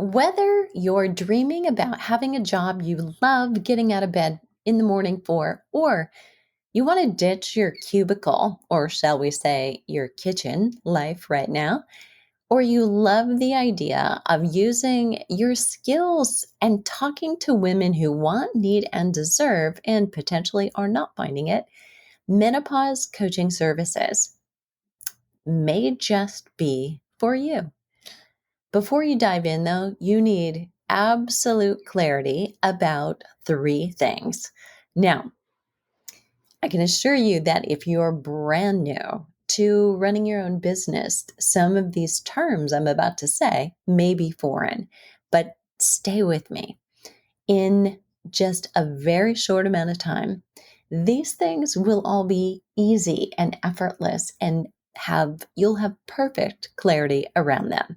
Whether you're dreaming about having a job you love getting out of bed in the morning for, or you want to ditch your cubicle, or shall we say your kitchen life right now, or you love the idea of using your skills and talking to women who want, need, and deserve, and potentially are not finding it, menopause coaching services may just be for you. Before you dive in, though, you need absolute clarity about three things. Now, I can assure you that if you're brand new to running your own business, some of these terms I'm about to say may be foreign, but stay with me. In just a very short amount of time, these things will all be easy and effortless and you'll have perfect clarity around them.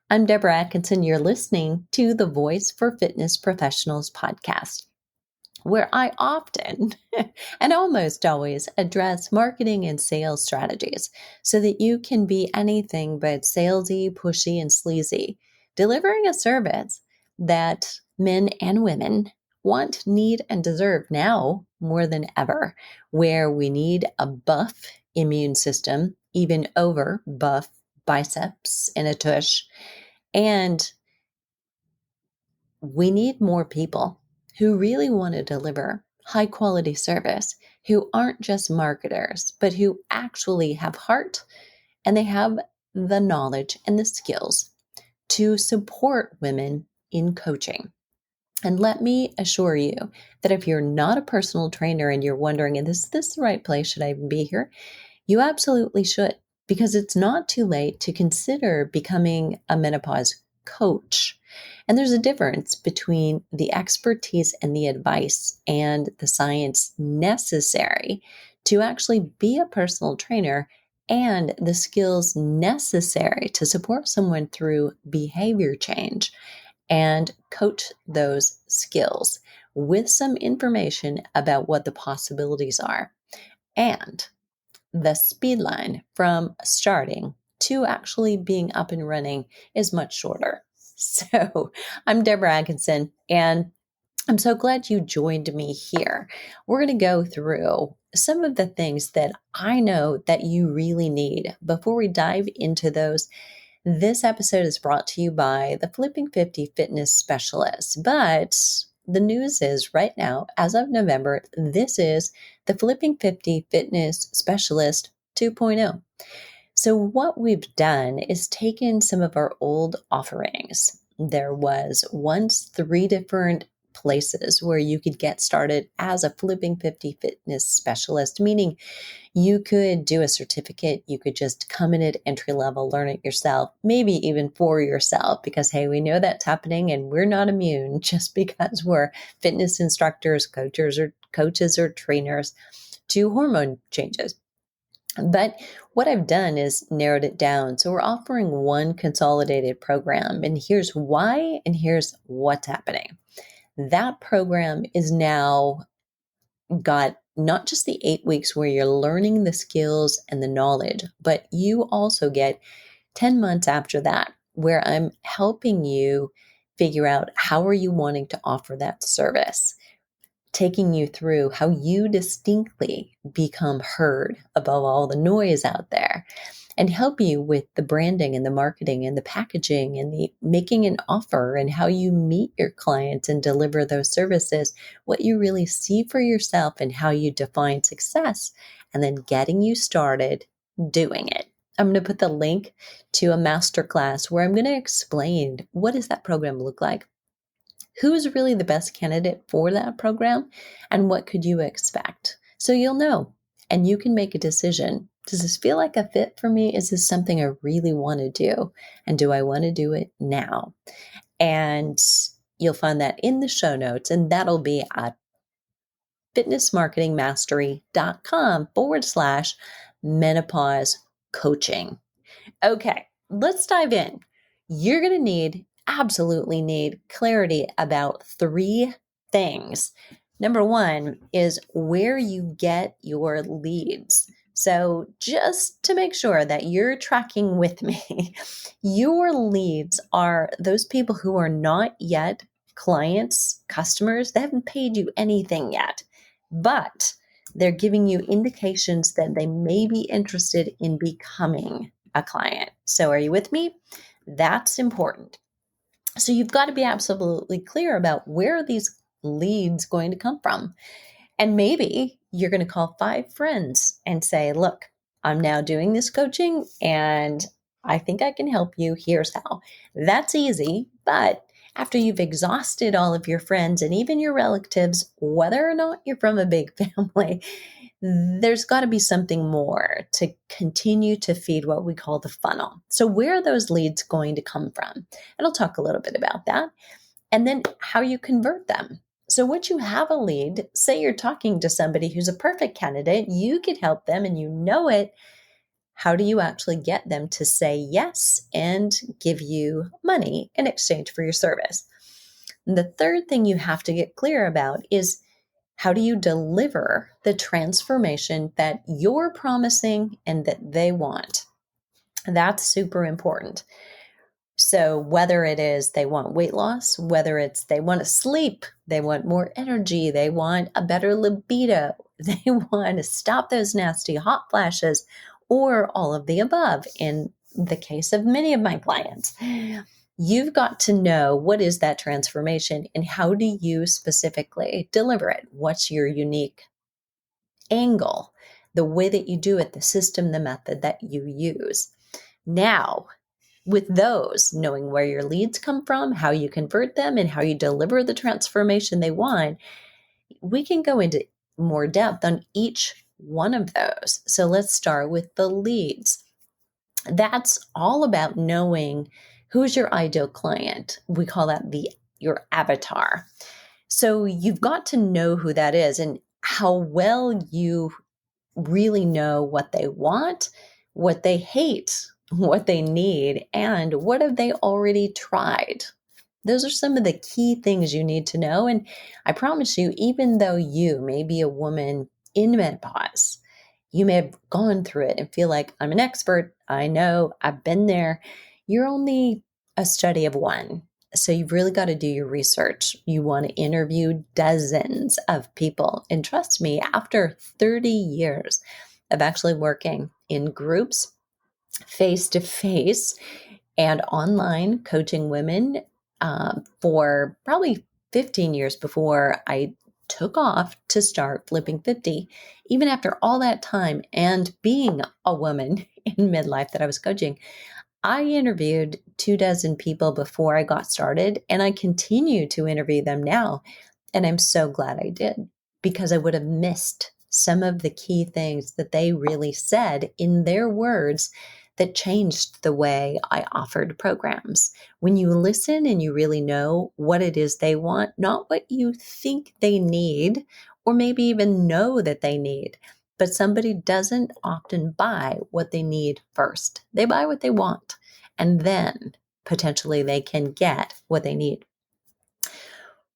I'm Deborah Atkinson. You're listening to the Voice for Fitness Professionals podcast, where I often and almost always address marketing and sales strategies so that you can be anything but salesy, pushy, and sleazy, delivering a service that men and women want, need, and deserve now more than ever, where we need a buff immune system, even over buff biceps in a tush. And we need more people who really want to deliver high quality service, who aren't just marketers, but who actually have heart and they have the knowledge and the skills to support women in coaching. And let me assure you that if you're not a personal trainer and you're wondering, is this the right place? Should I even be here? You absolutely should, because it's not too late to consider becoming a menopause coach. And there's a difference between the expertise and the advice and the science necessary to actually be a personal trainer and the skills necessary to support someone through behavior change and coach those skills with some information about what the possibilities are. And the speed line from starting to actually being up and running is much shorter. So I'm Deborah Atkinson, and I'm so glad you joined me here. We're going to go through some of the things that I know that you really need. Before we dive into those, this episode is brought to you by the Flipping 50 Fitness Specialist. But the news is right now, as of November, this is the Flipping 50 Fitness Specialist 2.0. So what we've done is taken some of our old offerings. There was once 3 different places where you could get started as a Flipping 50 Fitness Specialist, meaning you could do a certificate. You could just come in at entry level, learn it yourself, maybe even for yourself, because, hey, we know that's happening and we're not immune just because we're fitness instructors, coaches or trainers to hormone changes. But what I've done is narrowed it down. So we're offering one consolidated program, and here's why, and here's what's happening. That program is now got not just the 8 weeks where you're learning the skills and the knowledge, but you also get 10 months after that, where I'm helping you figure out how are you wanting to offer that service, taking you through how you distinctly become heard above all the noise out there, and help you with the branding and the marketing and the packaging and the making an offer and how you meet your clients and deliver those services, what you really see for yourself and how you define success, and then getting you started doing it. I'm going to put the link to a masterclass where I'm going to explain what does that program look like, who's really the best candidate for that program, and what could you expect. So you'll know and you can make a decision. Does this feel like a fit for me? Is this something I really want to do? And do I want to do it now? And you'll find that in the show notes, and that'll be at fitnessmarketingmastery.com/menopause coaching. Okay, let's dive in. You're going to absolutely need clarity about 3 things. Number 1 is where you get your leads. So just to make sure that you're tracking with me, your leads are those people who are not yet clients, customers. They haven't paid you anything yet, but they're giving you indications that they may be interested in becoming a client. So are you with me? That's important. So you've got to be absolutely clear about where are these leads going to come from. And maybe you're going to call 5 friends and say, look, I'm now doing this coaching and I think I can help you. Here's how. That's easy. But after you've exhausted all of your friends and even your relatives, whether or not you're from a big family, there's got to be something more to continue to feed what we call the funnel. So where are those leads going to come from? And I'll talk a little bit about that. And then how you convert them. So once you have a lead, say you're talking to somebody who's a perfect candidate, you could help them and you know it. How do you actually get them to say yes and give you money in exchange for your service? And the third thing you have to get clear about is how do you deliver the transformation that you're promising and that they want? That's super important. So whether it is they want weight loss, whether it's they want to sleep, they want more energy, they want a better libido, they want to stop those nasty hot flashes, or all of the above in the case of many of my clients, you've got to know what is that transformation and how do you specifically deliver it? What's your unique angle, the way that you do it, the system, the method that you use. Now, with those, knowing where your leads come from, how you convert them, and how you deliver the transformation they want, we can go into more depth on each one of those. So let's start with the leads. That's all about knowing who's your ideal client. We call that your avatar. So you've got to know who that is and how well you really know what they want, what they hate, what they need, and what have they already tried. Those are some of the key things you need to know. And I promise you, even though you may be a woman in menopause, you may have gone through it and feel like I'm an expert. I know, I've been there. You're only a study of one. So you've really got to do your research. You want to interview dozens of people. And trust me, after 30 years of actually working in groups, face to face, and online coaching women for probably 15 years before I took off to start Flipping 50, even after all that time and being a woman in midlife that I was coaching, I interviewed 24 people before I got started, and I continue to interview them now. And I'm so glad I did, because I would have missed some of the key things that they really said in their words that changed the way I offered programs. When you listen and you really know what it is they want, not what you think they need, or maybe even know that they need, but somebody doesn't often buy what they need first. They buy what they want, and then potentially they can get what they need.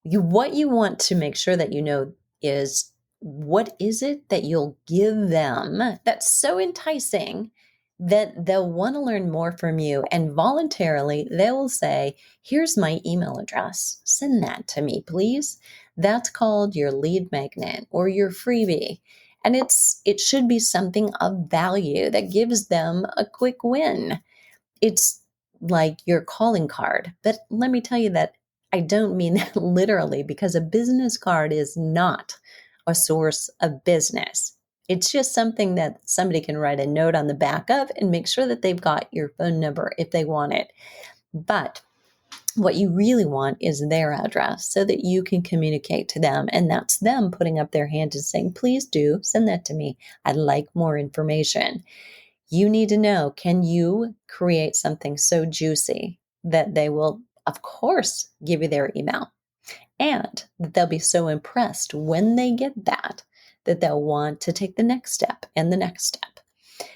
What you want to make sure that you know is, what is it that you'll give them that's so enticing that they'll want to learn more from you, and voluntarily they will say, here's my email address, send that to me, please. That's called your lead magnet or your freebie. And it should be something of value that gives them a quick win. It's like your calling card. But let me tell you that I don't mean that literally, because a business card is not a source of business. It's just something that somebody can write a note on the back of and make sure that they've got your phone number if they want it. But what you really want is their address so that you can communicate to them. And that's them putting up their hand and saying, please do send that to me. I'd like more information. You need to know, can you create something so juicy that they will, of course, give you their email, and that they'll be so impressed when they get that they'll want to take the next step and the next step.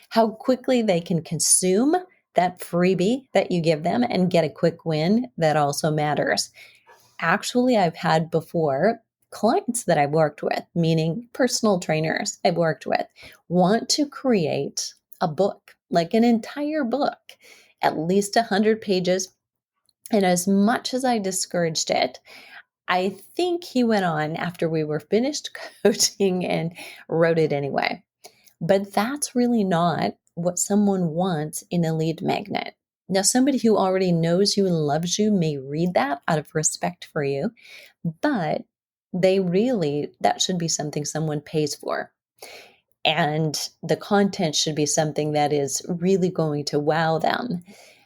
How quickly they can consume that freebie that you give them and get a quick win, that also matters. Actually, I've had before clients that I've worked with, meaning personal trainers I've worked with, want to create a book, like an entire book, at least 100 pages. And as much as I discouraged it, I think he went on after we were finished coaching and wrote it anyway. But that's really not what someone wants in a lead magnet. Now, somebody who already knows you and loves you may read that out of respect for you, but that should be something someone pays for. And the content should be something that is really going to wow them.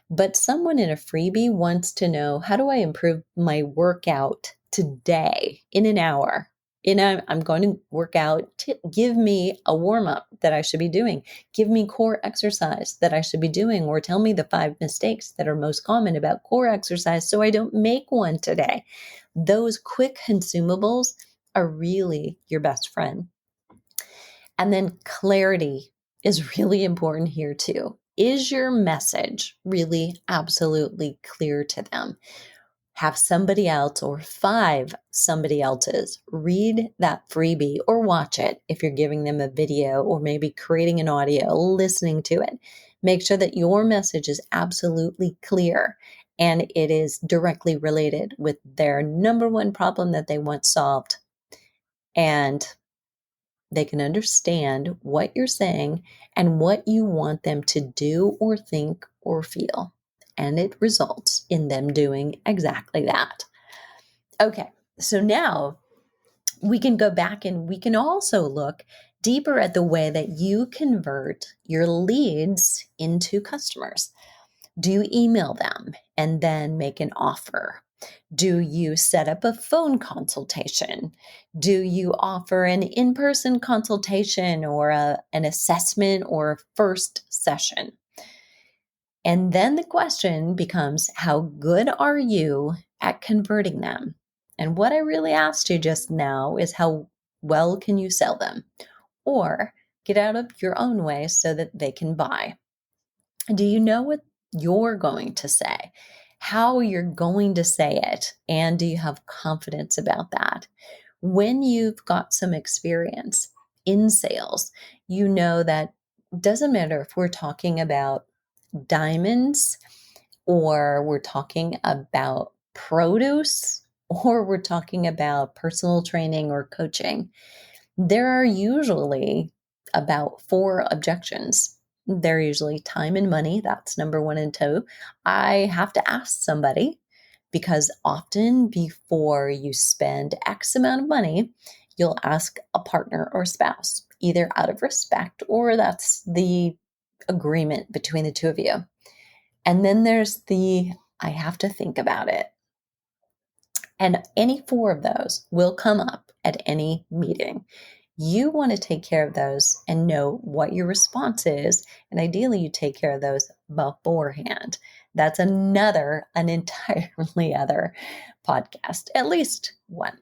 But someone in a freebie wants to know, how do I improve my workout today in an hour? I'm going to work out. Give me a warm up that I should be doing. Give me core exercise that I should be doing, or tell me the 5 mistakes that are most common about core exercise so I don't make one today. Those quick consumables are really your best friend. And then clarity is really important here too. Is your message really absolutely clear to them? Have somebody else or 5 somebody else's read that freebie or watch it if you're giving them a video or maybe creating an audio, listening to it. Make sure that your message is absolutely clear and it is directly related with their number one problem that they want solved. And they can understand what you're saying and what you want them to do or think or feel. And it results in them doing exactly that. Okay, so now we can go back and we can also look deeper at the way that you convert your leads into customers. Do you email them and then make an offer? Do you set up a phone consultation? Do you offer an in-person consultation or an assessment or a first session? And then the question becomes, how good are you at converting them? And what I really asked you just now is, how well can you sell them? Or get out of your own way so that they can buy. Do you know what you're going to say? How you're going to say it? And do you have confidence about that? When you've got some experience in sales, you know that it doesn't matter if we're talking about diamonds or we're talking about produce or we're talking about personal training or coaching. There are usually about 4 objections. They're usually time and money. That's number 1 and 2. I have to ask somebody, because often before you spend X amount of money, you'll ask a partner or spouse, either out of respect or that's the agreement between the 2 of you. And then there's I have to think about it. And any 4 of those will come up at any meeting. You want to take care of those and know what your response is. And ideally, you take care of those beforehand. That's an entirely other podcast, at least one.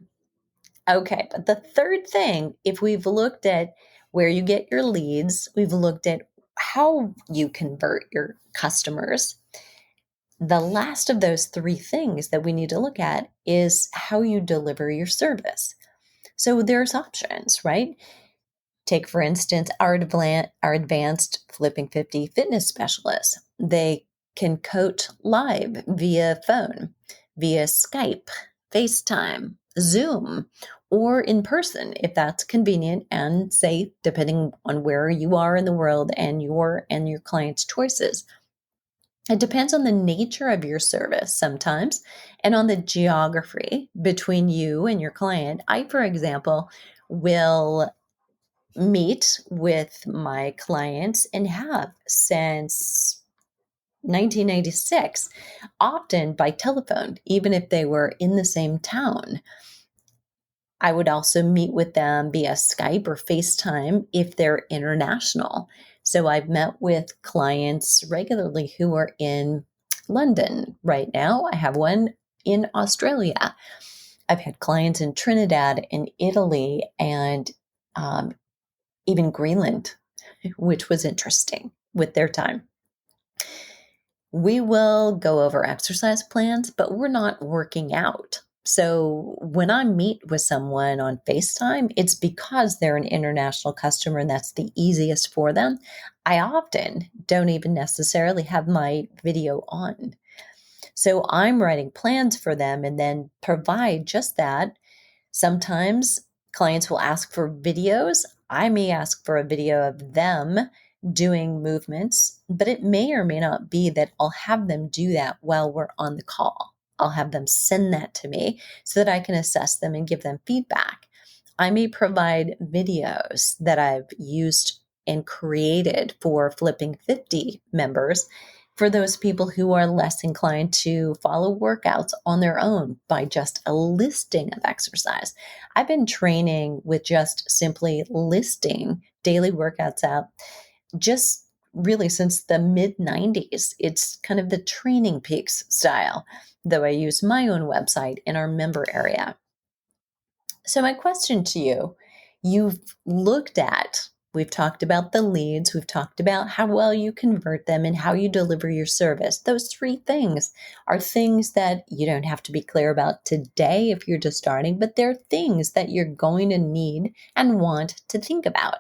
Okay, but the third thing, if we've looked at where you get your leads, we've looked at how you convert your customers. The last of those 3 things that we need to look at is how you deliver your service. So there's options, right? Take, for instance, our advanced Flipping 50 fitness specialists. They can coach live via phone, via Skype, Facetime, Zoom, or in person if that's convenient and safe, depending on where you are in the world and your client's choices. It depends on the nature of your service sometimes and on the geography between you and your client. I, for example, will meet with my clients and have since 1996, often by telephone, even if they were in the same town. I would also meet with them via Skype or FaceTime if they're international. So I've met with clients regularly who are in London right now. I have one in Australia. I've had clients in Trinidad and Italy and even Greenland, which was interesting with their time. We will go over exercise plans, but we're not working out. So when I meet with someone on FaceTime, it's because they're an international customer and that's the easiest for them. I often don't even necessarily have my video on. So I'm writing plans for them and then provide just that. Sometimes clients will ask for videos. I may ask for a video of them doing movements, but it may or may not be that I'll have them do that while we're on the call. I'll have them send that to me so that I can assess them and give them feedback. I may provide videos that I've used and created for Flipping 50 members for those people who are less inclined to follow workouts on their own by just a listing of exercise. I've been training with just simply listing daily workouts out just really since the mid 90s. It's kind of the Training Peaks style, though I use my own website in our member area. So, my question to you, we've talked about the leads, we've talked about how well you convert them and how you deliver your service. Those three things are things that you don't have to be clear about today if you're just starting, but they're things that you're going to need and want to think about.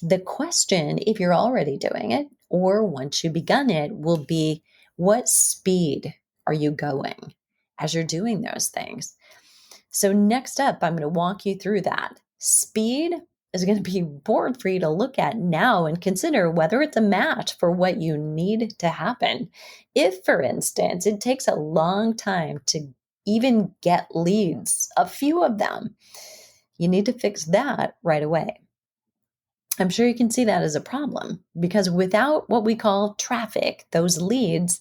The question, if you're already doing it or once you begun it, will be what speed are you going as you're doing those things? So next up, I'm going to walk you through that. Speed is going to be important for you to look at now and consider whether it's a match for what you need to happen. If, for instance, it takes a long time to even get leads, a few of them, you need to fix that right away. I'm sure you can see that as a problem because without what we call traffic, those leads,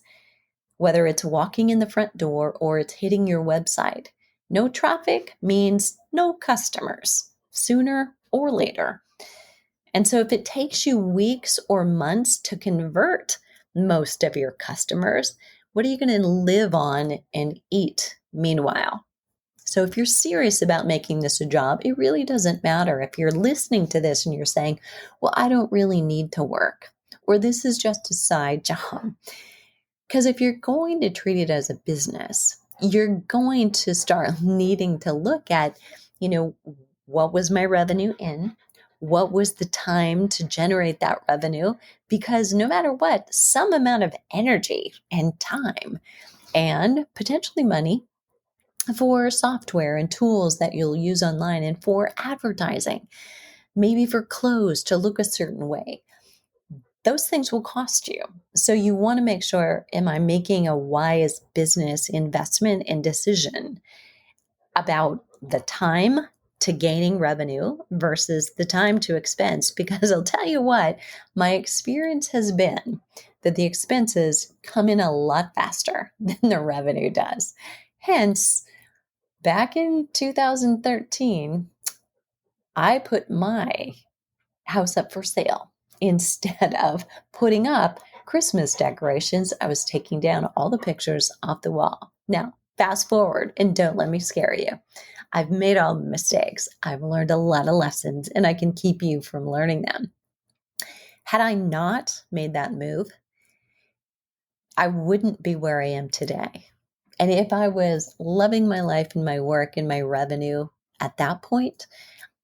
whether it's walking in the front door or it's hitting your website, no traffic means no customers sooner or later. And so if it takes you weeks or months to convert most of your customers, what are you going to live on and eat meanwhile? So if you're serious about making this a job, it really doesn't matter if you're listening to this and you're saying, well, I don't really need to work, or this is just a side job. Because if you're going to treat it as a business, you're going to start needing to look at, what was my revenue in? What was the time to generate that revenue? Because no matter what, some amount of energy and time and potentially money for software and tools that you'll use online and for advertising, maybe for clothes to look a certain way. Those things will cost you. So you want to make sure, am I making a wise business investment and decision about the time to gaining revenue versus the time to expense? Because I'll tell you what, my experience has been that the expenses come in a lot faster than the revenue does. Hence, back in 2013, I put my house up for sale. Instead of putting up Christmas decorations, I was taking down all the pictures off the wall. Now, fast forward and don't let me scare you. I've made all the mistakes. I've learned a lot of lessons and I can keep you from learning them. Had I not made that move, I wouldn't be where I am today. And if I was loving my life and my work and my revenue at that point,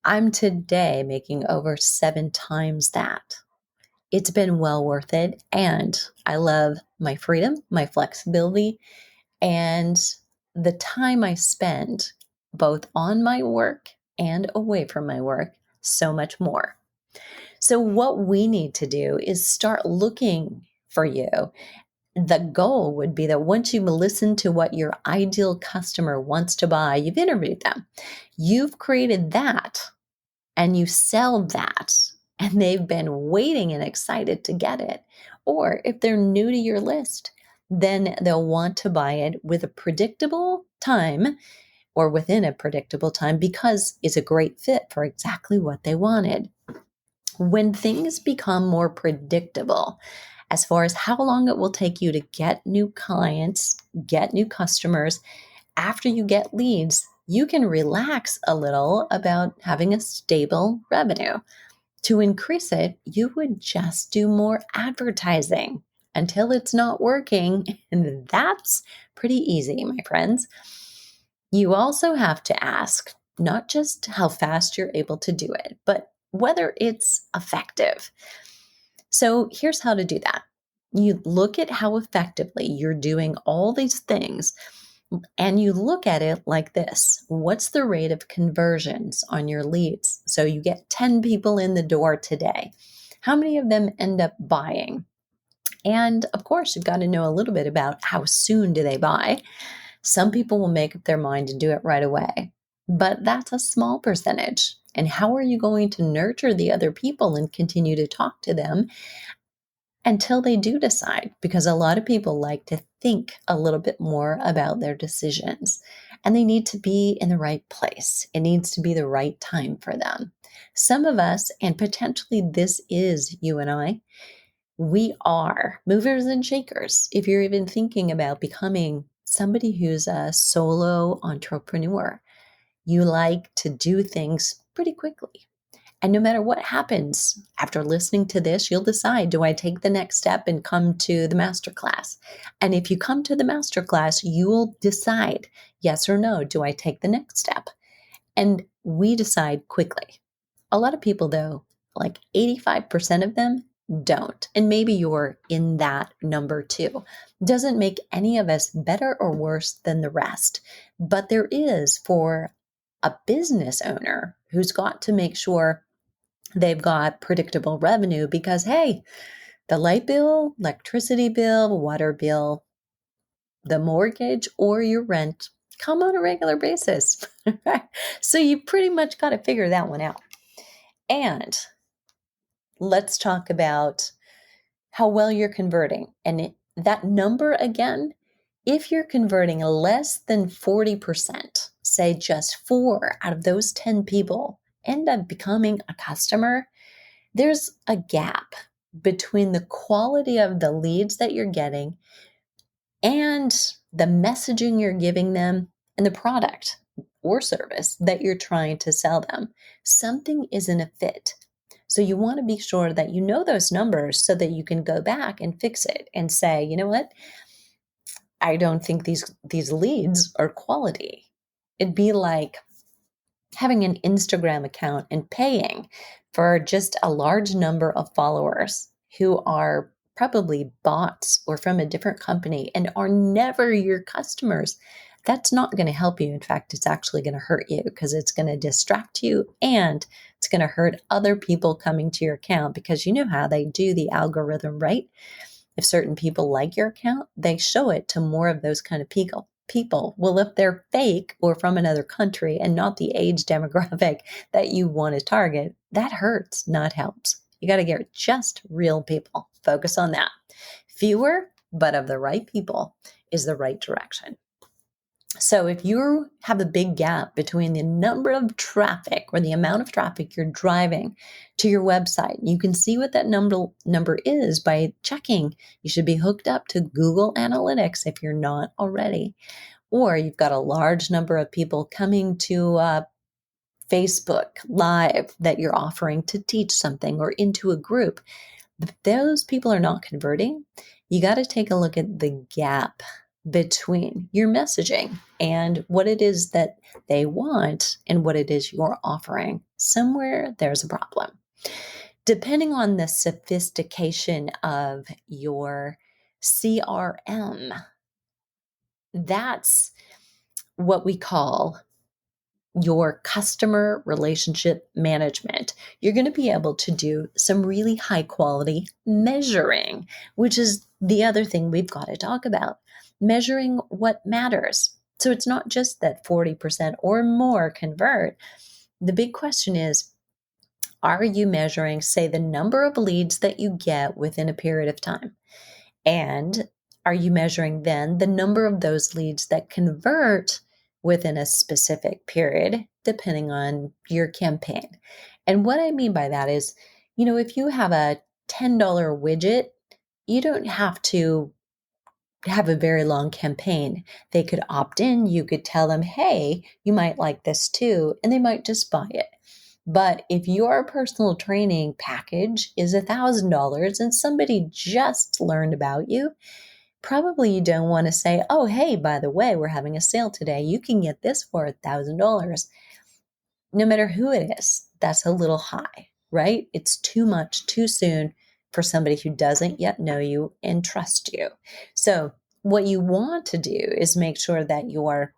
I'm today making over 7 times that. It's been well worth it. And I love my freedom, my flexibility, and the time I spend both on my work and away from my work so much more. So what we need to do is start looking for you. The goal would be that once you've listened to what your ideal customer wants to buy, you've interviewed them, you've created that, and you sell that, and they've been waiting and excited to get it. Or if they're new to your list, then they'll want to buy it with a predictable time or within a predictable time because it's a great fit for exactly what they wanted. When things become more predictable, as far as how long it will take you to get new clients, get new customers, after you get leads, you can relax a little about having a stable revenue. To increase it, you would just do more advertising until it's not working. And that's pretty easy, my friends. You also have to ask not just how fast you're able to do it, but whether it's effective. So here's how to do that. You look at how effectively you're doing all these things, and you look at it like this. What's the rate of conversions on your leads? So you get 10 people in the door today. How many of them end up buying? And of course, you've got to know a little bit about how soon do they buy. Some people will make up their mind and do it right away, but that's a small percentage. And how are you going to nurture the other people and continue to talk to them until they do decide? Because a lot of people like to think a little bit more about their decisions, and they need to be in the right place. It needs to be the right time for them. Some of us, and potentially this is you and I, we are movers and shakers. If you're even thinking about becoming somebody who's a solo entrepreneur, you like to do things pretty quickly. And no matter what happens after listening to this, you'll decide, do I take the next step and come to the masterclass? And if you come to the masterclass, you will decide, yes or no, do I take the next step? And we decide quickly. A lot of people, though, like 85% of them, don't. And maybe you're in that number too. Doesn't make any of us better or worse than the rest. But there is for a business owner who's got to make sure they've got predictable revenue because, hey, the light bill, electricity bill, water bill, the mortgage, or your rent come on a regular basis. So you pretty much got to figure that one out. And let's talk about how well you're converting. And that number again, if you're converting less than 40%, say just 4 out of those 10 people end up becoming a customer, there's a gap between the quality of the leads that you're getting and the messaging you're giving them and the product or service that you're trying to sell them. Something isn't a fit. So you want to be sure that you know those numbers so that you can go back and fix it and say, you know what? I don't think these leads are quality. It'd be like having an Instagram account and paying for just a large number of followers who are probably bots or from a different company and are never your customers. That's not going to help you. In fact, it's actually going to hurt you because it's going to distract you and it's going to hurt other people coming to your account because you know how they do the algorithm, right? If certain people like your account, they show it to more of those kind of people. Well, if they're fake or from another country and not the age demographic that you want to target, that hurts, not helps. You got to get just real people. Focus on that. Fewer, but of the right people is the right direction. So if you have a big gap between the number of traffic or the amount of traffic you're driving to your website, you can see what that number is by checking. You should be hooked up to Google Analytics if you're not already. Or you've got a large number of people coming to Facebook Live that you're offering to teach something or into a group. If those people are not converting, you got to take a look at the gap between your messaging and what it is that they want and what it is you're offering. Somewhere there's a problem. Depending on the sophistication of your CRM, that's what we call your customer relationship management. You're going to be able to do some really high quality measuring, which is the other thing we've got to talk about. Measuring what matters. So it's not just that 40% or more convert. The big question is, are you measuring, say, the number of leads that you get within a period of time? And are you measuring then the number of those leads that convert within a specific period, depending on your campaign? And what I mean by that is, if you have a $10 widget, you don't have to have a very long campaign. They could opt in. You could tell them, hey, you might like this too, and they might just buy it. But if your personal training package is $1,000 and somebody just learned about you, Probably you don't want to say, oh, hey, by the way, we're having a sale today. You can get this for $1,000. No matter who it is, that's a little high, right? It's too much too soon for somebody who doesn't yet know you and trust you. So what you want to do is make sure that you're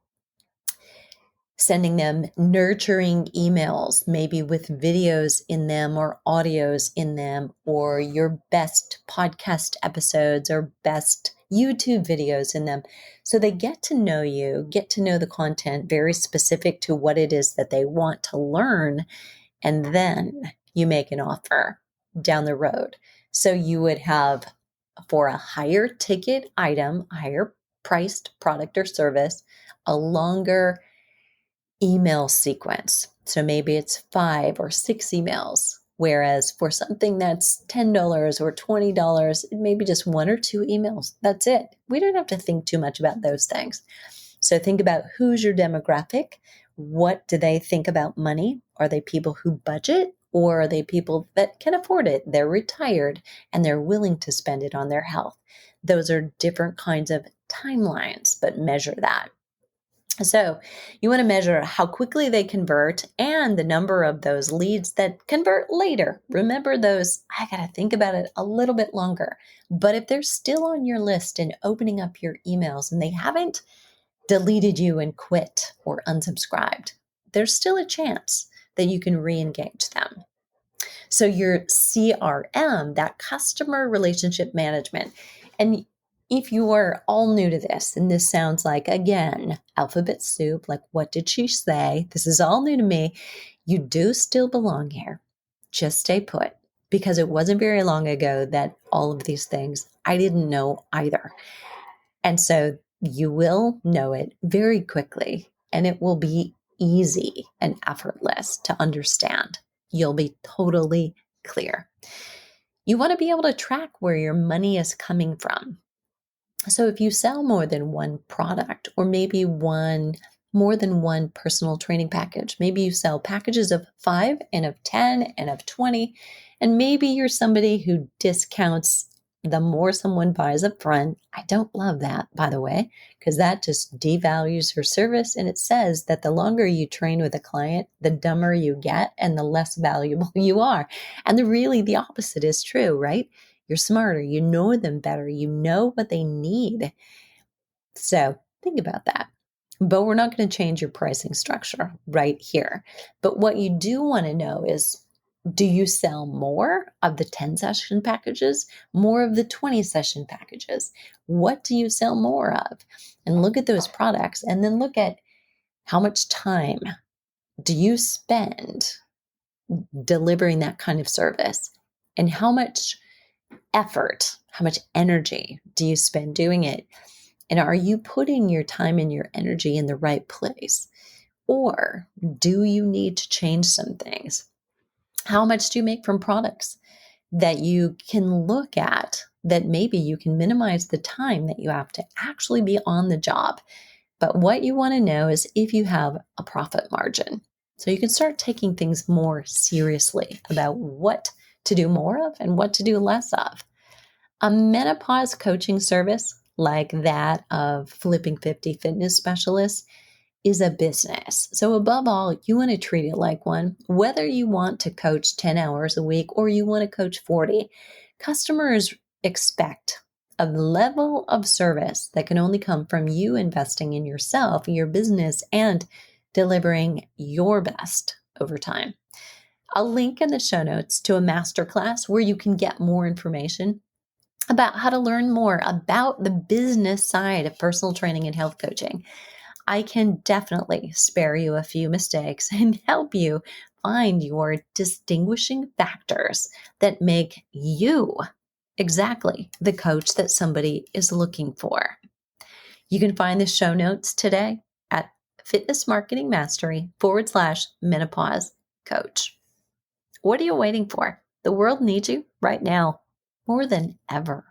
sending them nurturing emails, maybe with videos in them or audios in them, or your best podcast episodes or best YouTube videos in them. So they get to know you, get to know the content very specific to what it is that they want to learn. And then you make an offer down the road. So you would have, for a higher ticket item, a higher priced product or service, a longer email sequence. So maybe it's 5 or 6 emails. Whereas for something that's $10 or $20, it may be just 1 or 2 emails. That's it. We don't have to think too much about those things. So think about who's your demographic. What do they think about money? Are they people who budget, or are they people that can afford it? They're retired and they're willing to spend it on their health. Those are different kinds of timelines, but measure that. So you want to measure how quickly they convert and the number of those leads that convert later. Remember those, I got to think about it a little bit longer. But if they're still on your list and opening up your emails and they haven't deleted you and quit or unsubscribed, there's still a chance that you can re-engage them. So your CRM, that customer relationship management, and if you are all new to this, and this sounds like, again, alphabet soup, like what did she say? This is all new to me. You do still belong here. Just stay put, because it wasn't very long ago that all of these things I didn't know either. And so you will know it very quickly, and it will be easy and effortless to understand. You'll be totally clear. You want to be able to track where your money is coming from. So if you sell more than one product, or maybe more than one personal training package, maybe you sell packages of 5 and of 10 and of 20, and maybe you're somebody who discounts the more someone buys up front. I don't love that, by the way, because that just devalues your service. And it says that the longer you train with a client, the dumber you get and the less valuable you are. And the opposite is true, right? You're smarter, you know them better, you know what they need. So think about that. But we're not going to change your pricing structure right here. But what you do want to know is, do you sell more of the 10 session packages, more of the 20 session packages? What do you sell more of? And look at those products, and then look at how much time do you spend delivering that kind of service, and how much effort, how much energy do you spend doing it? And are you putting your time and your energy in the right place? Or do you need to change some things? How much do you make from products that you can look at, that maybe you can minimize the time that you have to actually be on the job? But what you want to know is if you have a profit margin. So you can start taking things more seriously about what to do more of and what to do less of. A menopause coaching service like that of Flipping 50 Fitness Specialists is a business. So above all, you want to treat it like one. Whether you want to coach 10 hours a week or you want to coach 40, customers expect a level of service that can only come from you investing in yourself, your business, and delivering your best over time. I'll link in the show notes to a masterclass where you can get more information about how to learn more about the business side of personal training and health coaching. I can definitely spare you a few mistakes and help you find your distinguishing factors that make you exactly the coach that somebody is looking for. You can find the show notes today at fitnessmarketingmastery.com/menopause coach. What are you waiting for? The world needs you right now more than ever.